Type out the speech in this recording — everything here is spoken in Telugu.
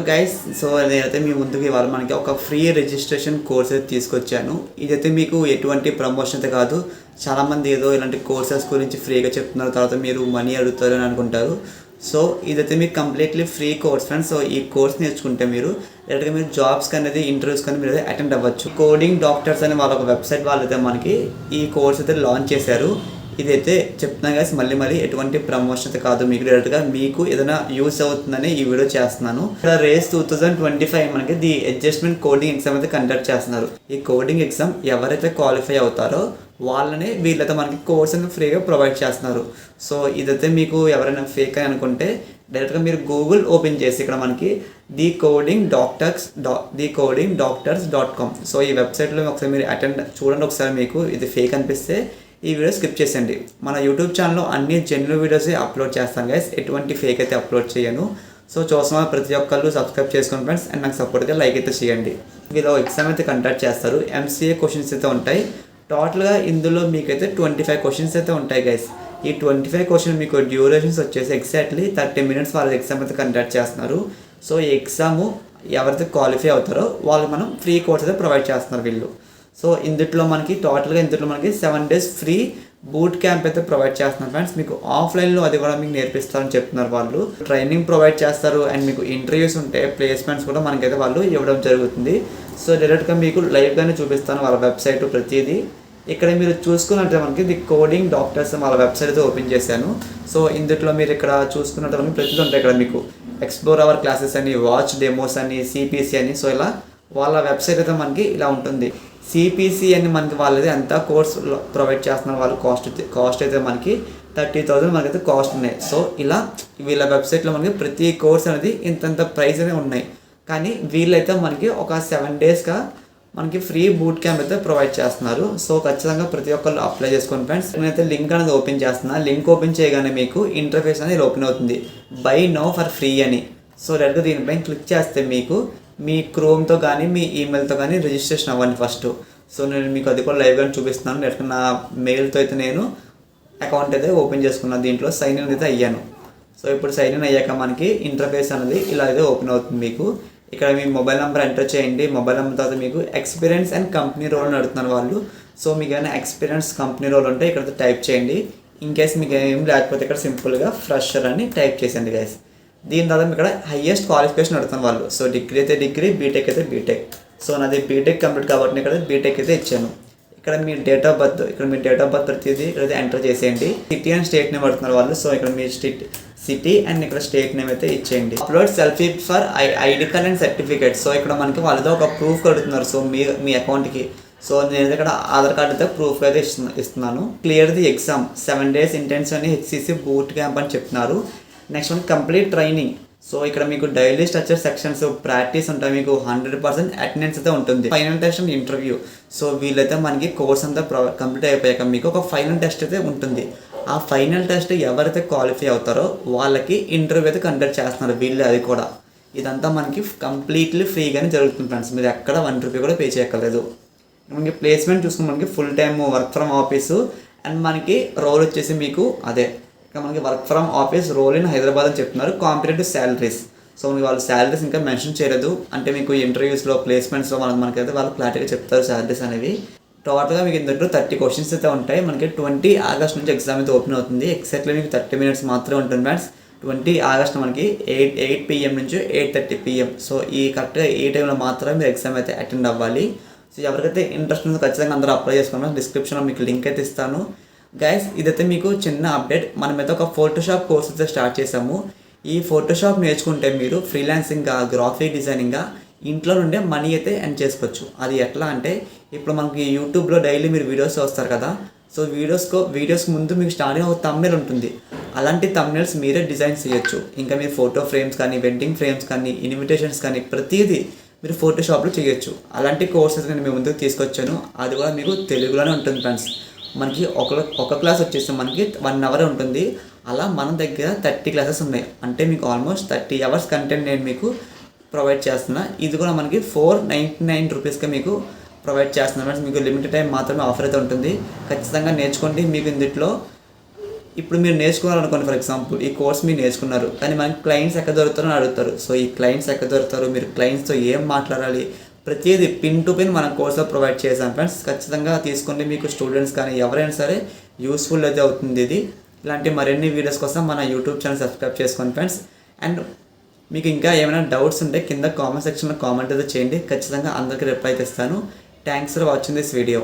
గైస్, సో నేనైతే మీ ముందుకు ఇవాళ మనకి ఒక ఫ్రీ రిజిస్ట్రేషన్ కోర్స్ అయితే తీసుకొచ్చాను. ఇదైతే మీకు ఎటువంటి ప్రమోషన్ అయితే కాదు. చాలామంది ఏదో ఇలాంటి కోర్సెస్ గురించి ఫ్రీగా చెప్తున్నారు, తర్వాత మీరు మనీ అడుగుతారు అని అనుకుంటారు. సో ఇదైతే మీకు completely free course friends. So ఈ కోర్స్ నేర్చుకుంటే మీరు డైరెక్ట్గా మీరు జాబ్స్కి అనేది ఇంటర్వ్యూస్ కానీ మీరు అయితే అటెండ్ అవ్వచ్చు. కోడింగ్ డాక్టర్స్ అని వాళ్ళ ఒక వెబ్సైట్ వాళ్ళు అయితే మనకి ఈ కోర్స్ అయితే లాంచ్ చేశారు. ఇదైతే చెప్తున్నా గాయస్, మళ్ళీ ఎటువంటి ప్రమోషన్ అయితే కాదు. మీకు డైరెక్ట్గా మీకు ఏదైనా యూస్ అవుతుందని ఈ వీడియో చేస్తున్నాను. ఇక్కడ రేస్ 2025 మనకి ది అడ్జస్ట్మెంట్ కోడింగ్ ఎగ్జామ్ అయితే కండక్ట్ చేస్తున్నారు. ఈ కోడింగ్ ఎగ్జామ్ ఎవరైతే క్వాలిఫై అవుతారో వాళ్ళని వీళ్ళైతే మనకి కోర్స్ అనేది ఫ్రీగా ప్రొవైడ్ చేస్తున్నారు. సో ఇదైతే మీకు ఎవరైనా ఫేక్ అని అనుకుంటే డైరెక్ట్గా మీరు గూగుల్ ఓపెన్ చేసి ఇక్కడ మనకి ది కోడింగ్ డాక్టర్స్.com. సో ఈ వెబ్సైట్లో ఒకసారి మీరు చూడండి. ఒకసారి మీకు ఇది ఫేక్ అనిపిస్తే ఈ వీడియో స్కిప్ చేసేయండి. మన యూట్యూబ్ ఛానల్లో అన్ని జెన్యున్ వీడియోస్ అప్లోడ్ చేస్తాను గైస్, ఎటువంటి ఫేక్ అయితే అప్లోడ్ చేయను. సో చూసిన ప్రతి ఒక్కళ్ళు సబ్స్క్రైబ్ చేసుకోండి ఫ్రెండ్స్, అండ్ నాకు సపోర్ట్గా లైక్ అయితే చేయండి. వీళ్ళు ఎగ్జామ్ అయితే కండక్ట్ చేస్తారు. MCA క్వశ్చన్స్ అయితే ఉంటాయి. టోటల్గా ఇందులో మీకైతే 25 క్వశ్చన్స్ అయితే ఉంటాయి గైస్. ఈ 25 క్వశ్చన్ మీకు డ్యూరేషన్స్ వచ్చేసి ఎగ్జాక్ట్లీ 30 minutes వాళ్ళ ఎగ్జామ్ అయితే కండక్ట్ చేస్తున్నారు. సో ఈ ఎగ్జాము ఎవరైతే క్వాలిఫై అవుతారో వాళ్ళు మనం ఫ్రీ కోర్స్ అయితే ప్రొవైడ్ చేస్తున్నారు వీళ్ళు. సో ఇందులో మనకి 7 days ఫ్రీ బూట్ క్యాంప్ అయితే ప్రొవైడ్ చేస్తున్నారు ఫ్రెండ్స్. మీకు ఆఫ్లైన్లో అది కూడా మీకు నేర్పిస్తారని చెప్తున్నారు వాళ్ళు. ట్రైనింగ్ ప్రొవైడ్ చేస్తారు, అండ్ మీకు ఇంటర్వ్యూస్ ఉంటే ప్లేస్మెంట్స్ కూడా మనకైతే వాళ్ళు ఇవ్వడం జరుగుతుంది. సో డైరెక్ట్గా మీకు లైవ్గానే చూపిస్తాను వాళ్ళ వెబ్సైట్ ప్రతిదీ. ఇక్కడ మీరు చూసుకున్నట్టు మనకి ది కోడింగ్ డాక్టర్స్ వాళ్ళ వెబ్సైట్ అయితే ఓపెన్ చేశాను. సో ఇందులో మీరు ఇక్కడ చూసుకున్నట్టు మనకి ప్రతిదీ ఉంటాయి. ఇక్కడ మీకు ఎక్స్ప్లోర్ అవర్ క్లాసెస్ అని, వాచ్ డెమోస్ అని, CPC అని. సో ఇలా వాళ్ళ వెబ్సైట్ అయితే మనకి ఇలా ఉంటుంది. CPC అని మనకి వాళ్ళది ఎంత కోర్స్ ప్రొవైడ్ చేస్తున్నారు వాళ్ళు. కాస్ట్ అయితే మనకి 30,000 మనకైతే కాస్ట్ ఉన్నాయి. సో ఇలా వీళ్ళ వెబ్సైట్లో మనకి ప్రతి కోర్స్ అనేది ఇంత ప్రైస్ అనేవి ఉన్నాయి. కానీ వీళ్ళైతే మనకి ఒక 7 daysగా మనకి ఫ్రీ బూట్ క్యాంప్ అయితే ప్రొవైడ్ చేస్తున్నారు. సో ఖచ్చితంగా ప్రతి ఒక్కళ్ళు అప్లై చేసుకోండి ఫ్రెండ్స్. నేనైతే లింక్ అనేది ఓపెన్ చేస్తున్నా. లింక్ ఓపెన్ చేయగానే మీకు ఇంటర్ఫేస్ అనేది ఓపెన్ అవుతుంది, బై నౌ ఫర్ ఫ్రీ అని. సో డైరెక్ట్గా దీనిపైన క్లిక్ చేస్తే మీకు మీ క్రోమ్తో కానీ మీ ఈమెయిల్తో కానీ రిజిస్ట్రేషన్ అవ్వండి ఫస్ట్. సో నేను మీకు అది కూడా లైవ్గా చూపిస్తున్నాను. డైరెక్ట్గా నా మెయిల్తో అయితే నేను అకౌంట్ అయితే ఓపెన్ చేసుకున్నాను. దీంట్లో సైన్ ఇన్ అయితే అయ్యాను. సో ఇప్పుడు సైన్ ఇన్ అయ్యాక మనకి ఇంటర్ఫేస్ అనేది ఇలా అయితే ఓపెన్ అవుతుంది. మీకు ఇక్కడ మీ మొబైల్ నెంబర్ ఎంటర్ చేయండి. మొబైల్ నెంబర్ తర్వాత మీకు ఎక్స్పీరియన్స్ అండ్ కంపెనీ రోల్ అని అడుగుతున్నారు వాళ్ళు. సో మీకు ఏమైనా ఎక్స్పీరియన్స్ కంపెనీ రోల్ ఉంటే ఇక్కడ టైప్ చేయండి. ఇన్ కేస్ మీకు ఏం లేకపోతే ఇక్కడ సింపుల్గా ఫ్రెషర్ అని టైప్ చేసేయండి గైస్. దీని తర్వాత ఇక్కడ హైయెస్ట్ క్వాలిఫికేషన్ అడుగుతాను వాళ్ళు. సో డిగ్రీ అయితే డిగ్రీ, బీటెక్ అయితే బీటెక్. సో నాది బీటెక్ కంప్లీట్ కాబట్టి ఇక్కడ బీటెక్ అయితే ఇచ్చాను. ఇక్కడ మీ డేట్ ఆఫ్ బర్త్ ప్రతిదీ ఇక్కడైతే ఎంటర్ చేసేయండి. సిటీ అండ్ స్టేట్ నేమ్ అడుగుతున్నారు వాళ్ళు. సో ఇక్కడ మీ సిటీ అండ్ ఇక్కడ స్టేట్ నేమ్ అయితే ఇచ్చేయండి. Upload selfie for ID card and certificate. So ఇక్కడ మనకి వాళ్ళతో ఒక ప్రూఫ్ అడుగుతున్నారు. సో మీ అకౌంట్కి. సో నేను ఇక్కడ ఆధార్ కార్డ్ అయితే ప్రూఫ్ అయితే ఇస్తున్నాను. Clear the exam 7 days intensive అని HCC బూట్ క్యాంప్ అని చెప్తున్నారు. Next one complete training. So ఇక్కడ మీకు డైలీ స్ట్రక్చర్ సెక్షన్స్ ప్రాక్టీస్ ఉంటాయి. మీకు 100% అటెండెన్స్ అయితే ఉంటుంది. Final test and interview. So వీళ్ళైతే మనకి కోర్స్ అంతా కంప్లీట్ అయిపోయాక మీకు ఒక ఫైనల్ టెస్ట్ అయితే ఉంటుంది. ఆ ఫైనల్ టెస్ట్ ఎవరైతే క్వాలిఫై అవుతారో వాళ్ళకి ఇంటర్వ్యూ అయితే కండక్ట్ చేస్తున్నారు వీళ్ళు. అది కూడా ఇదంతా మనకి కంప్లీట్లీ ఫ్రీగానే జరుగుతుంది ఫ్రెండ్స్. మీరు ఎక్కడ ₹1 కూడా పే చేయక్కర్లేదు. మనకి ప్లేస్మెంట్ చూసుకుని మనకి full time work from office, and మనకి రోల్ వచ్చేసి మీకు అదే మనకి work from office role in Hyderabad అని చెప్తున్నారు. Competitive salaries. సో మనకి వాళ్ళు శాలరీస్ ఇంకా మెన్షన్ చేయలేదు. అంటే మీకు ఇంటర్వ్యూస్లో ప్లేస్మెంట్స్లో మనకైతే వాళ్ళు క్లారిటీగా చెప్తారు శాలరీస్ అనేవి. టోటల్గా మీకు ఇందులో 30 క్వశ్చన్స్ అయితే ఉంటాయి. మనకి 20 August నుంచి ఎగ్జామ్ అయితే ఓపెన్ అవుతుంది. ఎగ్జాక్ట్లీ మీకు 30 minutes మాత్రమే ఉంటుంది ఫ్రెండ్స్. 20 August మనకి 8 PM నుంచి 8:30 PM. సో ఈ కరెక్ట్గా ఈ టైంలో మాత్రమే మీరు ఎగ్జామ్ అయితే అటెండ్ అవ్వాలి. సో ఎవరికైతే ఇంట్రెస్ట్ ఉందో ఖచ్చితంగా అందరూ అప్లై చేసుకోండి. డిస్క్రిప్షన్లో మీకు లింక్ అయితే ఇస్తాను గైస్. ఇదైతే మీకు చిన్న అప్డేట్. మనమైతే ఒక ఫోటోషాప్ కోర్స్ అయితే స్టార్ట్ చేసాము. ఈ ఫోటోషాప్ నేర్చుకుంటే మీరు ఫ్రీలాన్సింగ్గా, గ్రాఫిక్ డిజైనింగ్గా ఇంట్లో నుండే మనీ అయితే ఎర్న్ చేసుకోవచ్చు. అది ఎట్లా అంటే ఇప్పుడు మనకి యూట్యూబ్లో డైలీ మీరు వీడియోస్ వస్తారు కదా. సో వీడియోస్ ముందు మీకు స్టార్టింగ్ ఒక థంబ్నెయిల్ ఉంటుంది. అలాంటి థంబ్నెయిల్స్ మీరే డిజైన్ చేయొచ్చు. ఇంకా మీరు ఫోటో ఫ్రేమ్స్ కానీ, వెడ్డింగ్ ఫ్రేమ్స్ కానీ, ఇన్విటేషన్స్ కానీ ప్రతిదీ మీరు ఫోటోషాప్లో చేయొచ్చు. అలాంటి కోర్సెస్ నేను మీ ముందుకు తీసుకొచ్చాను. అది కూడా మీకు తెలుగులోనే ఉంటుంది ఫ్రెండ్స్. మనకి ఒక క్లాస్ వచ్చేసి మనకి 1 hour ఉంటుంది. అలా మన దగ్గర 30 classes ఉన్నాయి. అంటే మీకు ఆల్మోస్ట్ 30 hours కంటెంట్ నేను మీకు ప్రొవైడ్ చేస్తున్నా. ఇది కూడా మనకి ₹499కి మీకు ప్రొవైడ్ చేస్తున్నాను ఫ్రెండ్స్. మీకు లిమిటెడ్ టైం మాత్రమే ఆఫర్ అయితే ఉంటుంది. ఖచ్చితంగా నేర్చుకోండి. మీకు ఇందులో ఇప్పుడు మీరు నేర్చుకున్నారనుకోండి, ఫర్ ఎగ్జాంపుల్ ఈ కోర్స్ మీరు నేర్చుకున్నారు, కానీ మనకి క్లయింట్స్ ఎక్కడ దొరుకుతారో అని అడుగుతారు. సో ఈ క్లయింట్స్ ఎక్కడ దొరుకుతారు, మీరు క్లయింట్స్తో ఏం మాట్లాడాలి, ప్రతిదీ పిన్ టు పిన్ మనం కోర్సులో ప్రొవైడ్ చేశాం ఫ్రెండ్స్. ఖచ్చితంగా తీసుకోండి, మీకు స్టూడెంట్స్ కానీ ఎవరైనా సరే యూస్ఫుల్ అయితే అవుతుంది ఇది. ఇలాంటి మరిన్ని వీడియోస్ కోసం మన యూట్యూబ్ ఛానల్ సబ్స్క్రైబ్ చేసుకోండి ఫ్రెండ్స్. అండ్ మీకు ఇంకా ఏమైనా డౌట్స్ ఉంటే కింద కామెంట్ సెక్షన్లో కామెంట్ అయితే చేయండి, ఖచ్చితంగా అందరికీ రిప్లై ఇస్తాను. Thanks for watching this video.